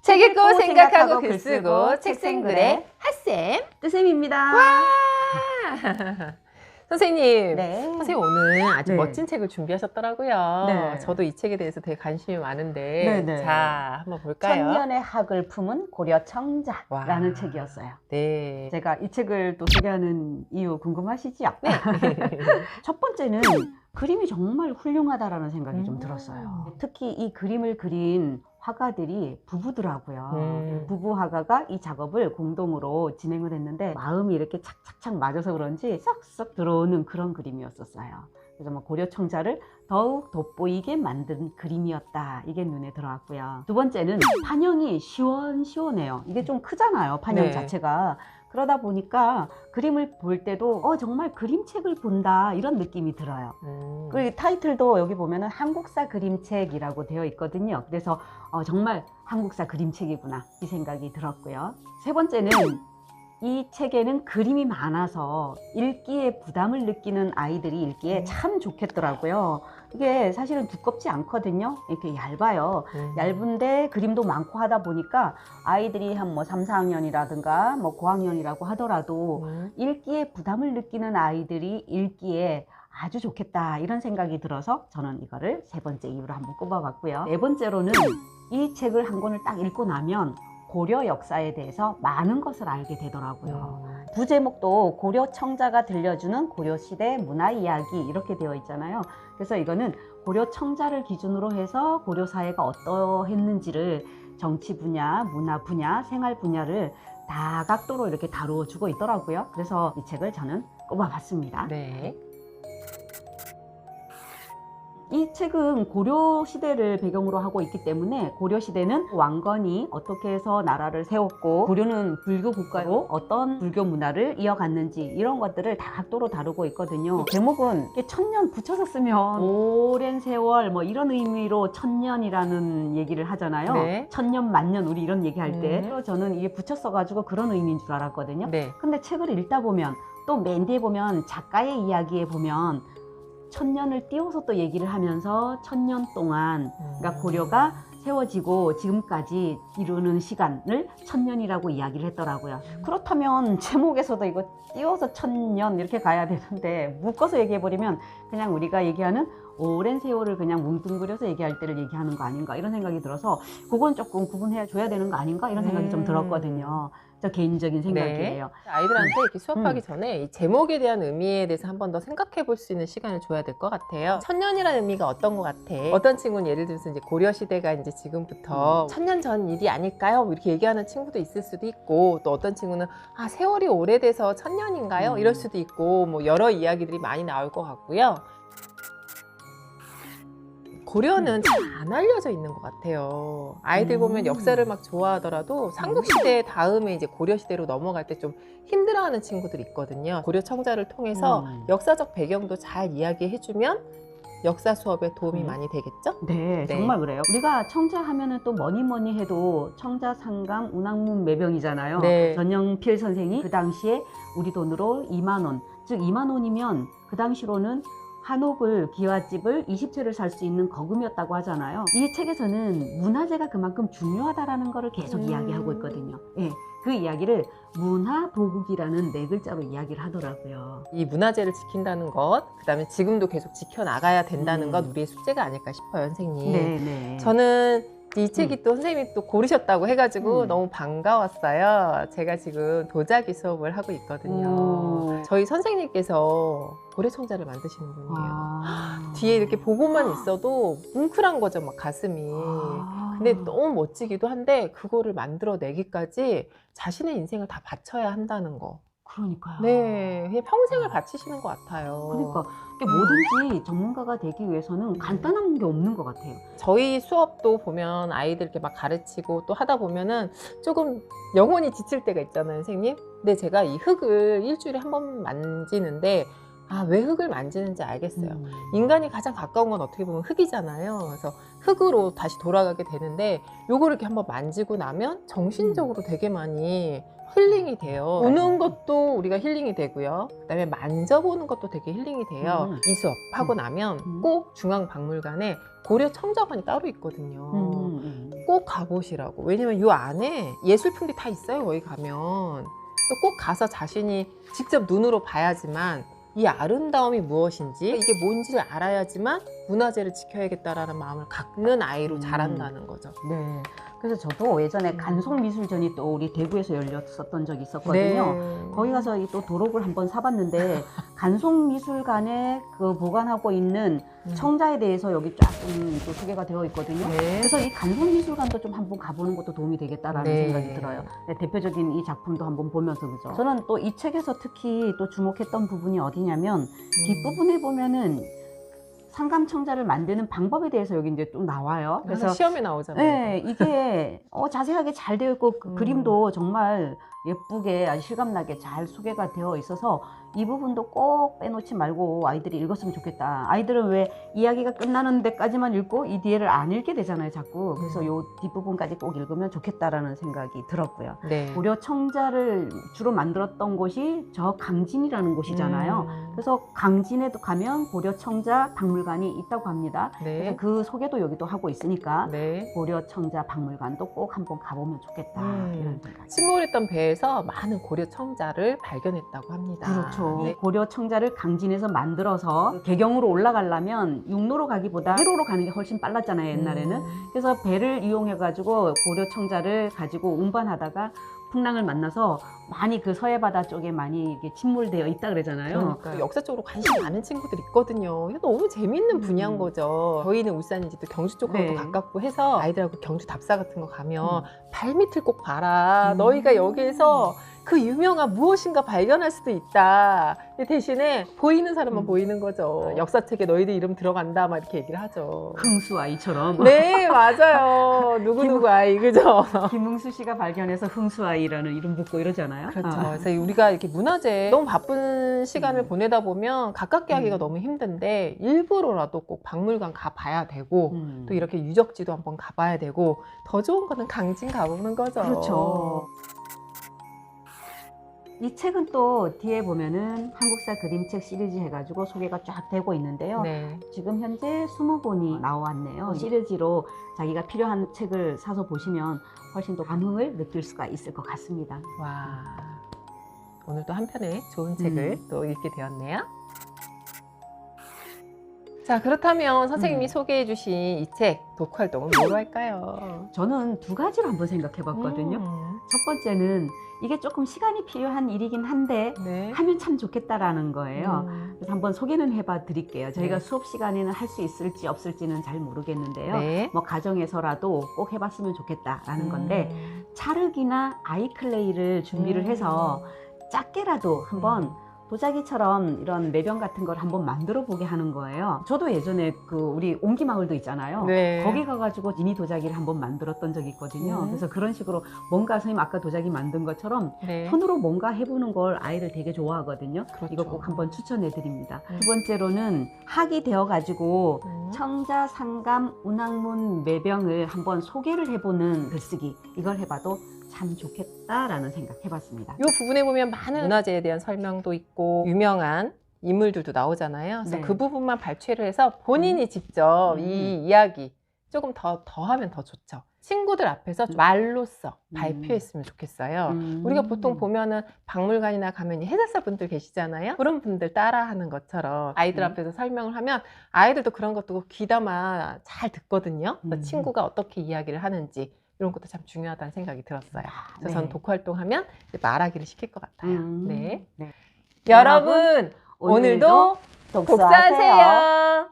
책 읽고 생각하고 글 쓰고 책생글의 핫쌤 뜨쌤입니다. 와! 선생님, 네. 선생님 오늘 아주 네. 멋진 책을 준비하셨더라고요. 네. 저도 이 책에 대해서 되게 관심이 많은데 네, 네. 자, 한번 볼까요? 천년의 학을 품은 고려 청자라는 와. 책이었어요. 네. 제가 이 책을 또 소개하는 이유 궁금하시죠? 네. 첫 번째는 그림이 정말 훌륭하다라는 생각이 좀 들었어요. 특히 이 그림을 그린 화가들이 부부더라고요. 부부 화가가 이 작업을 공동으로 진행을 했는데 마음이 이렇게 착착착 맞아서 그런지 쏙쏙 들어오는 그런 그림이었었어요. 그래서 뭐 고려 청자를 더욱 돋보이게 만든 그림이었다. 이게 눈에 들어왔고요. 두 번째는 판형이 시원시원해요. 이게 좀 크잖아요. 판형 네. 자체가. 그러다 보니까 그림을 볼 때도 정말 그림책을 본다 이런 느낌이 들어요. 그리고 타이틀도 여기 보면은 한국사 그림책이라고 되어 있거든요. 그래서 정말 한국사 그림책이구나 이 생각이 들었고요. 세 번째는 이 책에는 그림이 많아서 읽기에 부담을 느끼는 아이들이 읽기에 참 좋겠더라고요. 이게 사실은 두껍지 않거든요. 이렇게 얇아요. 얇은데 그림도 많고 하다 보니까 아이들이 한 뭐 3, 4학년이라든가 뭐 고학년이라고 하더라도 읽기에 부담을 느끼는 아이들이 읽기에 아주 좋겠다 이런 생각이 들어서 저는 이거를 세 번째 이유로 한번 꼽아봤고요. 네 번째로는 이 책을 한 권을 딱 읽고 나면 고려 역사에 대해서 많은 것을 알게 되더라고요. 부제목도 고려 청자가 들려주는 고려시대 문화 이야기 이렇게 되어 있잖아요. 그래서 이거는 고려 청자를 기준으로 해서 고려 사회가 어떠했는지를 정치 분야, 문화 분야, 생활 분야를 다각도로 이렇게 다루어 주고 있더라고요. 그래서 이 책을 저는 꼽아봤습니다. 네. 이 책은 고려 시대를 배경으로 하고 있기 때문에 고려 시대는 왕건이 어떻게 해서 나라를 세웠고 고려는 불교 국가로 어떤 불교 문화를 이어갔는지 이런 것들을 다각도로 다루고 있거든요. 제목은 이렇게 천년 붙여서 쓰면 오랜 세월 뭐 이런 의미로 천년이라는 얘기를 하잖아요. 네. 천년 만년 우리 이런 얘기할 때 저는 이게 붙였어 가지고 그런 의미인 줄 알았거든요. 네. 근데 책을 읽다 보면 또 맨 뒤에 보면 작가의 이야기에 보면 천년을 띄워서 또 얘기를 하면서 천년 동안 그러니까 고려가 세워지고 지금까지 이루는 시간을 천년이라고 이야기를 했더라고요. 그렇다면 제목에서도 이거 띄워서 천년 이렇게 가야 되는데 묶어서 얘기해버리면 그냥 우리가 얘기하는 오랜 세월을 그냥 뭉뚱그려서 얘기할 때를 얘기하는 거 아닌가 이런 생각이 들어서 그건 조금 구분해 줘야 되는 거 아닌가 이런 생각이 좀 들었거든요. 저 개인적인 생각이에요. 네. 아이들한테 이렇게 수업하기 전에 이 제목에 대한 의미에 대해서 한 번 더 생각해 볼 수 있는 시간을 줘야 될 것 같아요. 천년이라는 의미가 어떤 것 같아? 어떤 친구는 예를 들어서 이제 고려 시대가 이제 지금부터 천년 전 일이 아닐까요? 이렇게 얘기하는 친구도 있을 수도 있고 또 어떤 친구는 아 세월이 오래돼서 천년인가요? 이럴 수도 있고 뭐 여러 이야기들이 많이 나올 것 같고요. 고려는 잘 안 알려져 있는 것 같아요. 아이들 보면 역사를 막 좋아하더라도 삼국시대 다음에 이제 고려시대로 넘어갈 때 좀 힘들어하는 친구들이 있거든요. 고려 청자를 통해서 역사적 배경도 잘 이야기해주면 역사 수업에 도움이 많이 되겠죠? 네, 네. 정말 그래요. 우리가 청자 하면은 또 뭐니 해도 청자 상감 운항문 매병이잖아요. 네. 전영필 선생이 그 당시에 우리 돈으로 2만 원, 즉 2만 원이면 그 당시로는 한옥을 기와집을 20채를 살 수 있는 거금이었다고 하잖아요. 이 책에서는 문화재가 그만큼 중요하다라는 거를 계속 이야기하고 있거든요. 예, 그 이야기를 문화도국이라는 네 글자로 이야기를 하더라고요. 이 문화재를 지킨다는 것, 그 다음에 지금도 계속 지켜나가야 된다는 것 우리의 숙제가 아닐까 싶어요, 선생님. 네. 저는 이 책이 또 선생님이 또 고르셨다고 해가지고 너무 반가웠어요. 제가 지금 도자기 수업을 하고 있거든요. 저희 선생님께서 고래청자를 만드시는 분이에요. 뒤에 이렇게 보고만 있어도 뭉클한 거죠, 막 가슴이. 근데 너무 멋지기도 한데 그거를 만들어내기까지 자신의 인생을 다 바쳐야 한다는 거. 그러니까요. 네, 그냥 평생을 바치시는 것 같아요. 그러니까 뭐든지 전문가가 되기 위해서는 간단한 게 없는 것 같아요. 저희 수업도 보면 아이들 이렇게 막 가르치고 또 하다 보면은 조금 영혼이 지칠 때가 있잖아요, 선생님. 근데 제가 이 흙을 일주일에 한 번 만지는데 아, 왜 흙을 만지는지 알겠어요. 인간이 가장 가까운 건 어떻게 보면 흙이잖아요. 그래서 흙으로 다시 돌아가게 되는데 요거를 이렇게 한번 만지고 나면 정신적으로 되게 많이 힐링이 돼요. 보는 것도 우리가 힐링이 되고요. 그다음에 만져보는 것도 되게 힐링이 돼요. 이 수업 하고 나면 꼭 중앙박물관에 고려 청자관이 따로 있거든요. 꼭 가보시라고. 왜냐면 이 안에 예술품들이 다 있어요. 거기 가면. 또 꼭 가서 자신이 직접 눈으로 봐야지만 이 아름다움이 무엇인지, 이게 뭔지를 알아야지만 문화재를 지켜야겠다라는 마음을 갖는 아이로 자란다는 거죠. 네. 그래서 저도 예전에 간송미술전이 또 우리 대구에서 열렸었던 적이 있었거든요. 네. 거기 가서 또 도록을 한번 사봤는데 간송미술관에 그 보관하고 있는 청자에 대해서 여기 쫙 또 소개가 되어 있거든요. 네. 그래서 이 간송미술관도 좀 한번 가보는 것도 도움이 되겠다라는 네. 생각이 들어요. 네, 대표적인 이 작품도 한번 보면서 그죠. 저는 또 이 책에서 특히 또 주목했던 부분이 어디냐면 뒷부분에 보면은 상감청자를 만드는 방법에 대해서 여기 이제 좀 나와요. 그래서 시험에 나오잖아요. 네, 이게 자세하게 잘 되어 있고 그 그림도 정말 예쁘게 아주 실감나게 잘 소개가 되어 있어서 이 부분도 꼭 빼놓지 말고 아이들이 읽었으면 좋겠다. 아이들은 왜 이야기가 끝나는 데까지만 읽고 이 뒤에를 안 읽게 되잖아요, 자꾸. 그래서 요 뒷부분까지 꼭 읽으면 좋겠다라는 생각이 들었고요. 네. 고려 청자를 주로 만들었던 곳이 저 강진이라는 곳이잖아요. 그래서 강진에도 가면 고려 청자 박물관이 있다고 합니다. 네. 그래서 그 소개도 여기도 하고 있으니까 네. 고려 청자 박물관도 꼭 한번 가보면 좋겠다 이런 생각. 침몰했던 배에서 많은 고려 청자를 발견했다고 합니다. 그렇죠. 네. 고려 청자를 강진에서 만들어서 개경으로 올라가려면 육로로 가기보다 해로로 가는 게 훨씬 빨랐잖아요, 옛날에는. 그래서 배를 이용해가지고 고려 청자를 가지고 운반하다가 풍랑을 만나서 많이 그 서해바다 쪽에 많이 이게 침몰되어 있다 그러잖아요. 그러니까 역사 쪽으로 관심이 많은 친구들 있거든요. 이게 너무 재밌는 분야인 거죠. 저희는 울산인지 또 경주 쪽하고 네. 가깝고 해서 아이들하고 경주 답사 같은 거 가면 발밑을 꼭 봐라. 너희가 여기에서 그 유명한 무엇인가 발견할 수도 있다. 대신에 보이는 사람만 보이는 거죠. 역사책에 너희들 이름 들어간다 막 이렇게 얘기를 하죠. 흥수 아이처럼. 네, 맞아요. 누구누구 아이, 그죠? 김흥수 씨가 발견해서 흥수 아이라는 이름 붙고 이러잖아요. 그렇죠. 그래서 우리가 이렇게 문화재 너무 바쁜 시간을 보내다 보면 가깝게 하기가 너무 힘든데 일부러라도 꼭 박물관 가봐야 되고 또 이렇게 유적지도 한번 가봐야 되고 더 좋은 거는 강진 가보는 거죠. 그렇죠. 이 책은 또 뒤에 보면은 한국사 그림책 시리즈 해가지고 소개가 쫙 되고 있는데요. 네. 지금 현재 20권이 나왔네요. 시리즈로 자기가 필요한 책을 사서 보시면 훨씬 더 감흥을 느낄 수가 있을 것 같습니다. 와, 오늘도 한 편의 좋은 책을 또 읽게 되었네요. 자, 그렇다면 선생님이 소개해 주신 이 책 독활동은 뭐로 할까요? 저는 두 가지로 한번 생각해 봤거든요. 첫 번째는 이게 조금 시간이 필요한 일이긴 한데 네. 하면 참 좋겠다라는 거예요. 그래서 한번 소개는 해봐 드릴게요. 저희가 네. 수업 시간에는 할 수 있을지 없을지는 잘 모르겠는데요. 네. 뭐 가정에서라도 꼭 해봤으면 좋겠다라는 건데 찰흙이나 아이클레이를 준비를 해서 작게라도 한번 도자기처럼 이런 매병 같은 걸 한번 만들어 보게 하는 거예요. 저도 예전에 그 우리 옹기마을도 있잖아요. 네. 거기 가가지고 미니 도자기를 한번 만들었던 적이 있거든요. 그래서 그런 식으로 뭔가 선생님 아까 도자기 만든 것처럼 네. 손으로 뭔가 해보는 걸 아이들 되게 좋아하거든요. 그렇죠. 이거 꼭 한번 추천해 드립니다. 두 번째로는 학이 되어가지고 청자, 상감, 운항문, 매병을 한번 소개를 해보는 글쓰기. 이걸 해봐도 참 좋겠다라는 생각 해봤습니다. 이 부분에 보면 많은 문화재에 대한 설명도 있고 유명한 인물들도 나오잖아요. 그래서 네. 그 부분만 발췌를 해서 본인이 직접 이 이야기 조금 더 하면 더 좋죠. 친구들 앞에서 말로써 발표했으면 좋겠어요. 우리가 보통 보면은 박물관이나 가면 해설사 분들 계시잖아요. 그런 분들 따라하는 것처럼 아이들 앞에서 설명을 하면 아이들도 그런 것도 귀담아 잘 듣거든요. 그래서 친구가 어떻게 이야기를 하는지 이런 것도 참 중요하다는 생각이 들었어요. 그래서 저는 독활동하면 말하기를 시킬 것 같아요. 네. 네. 여러분 오늘도 독서하세요.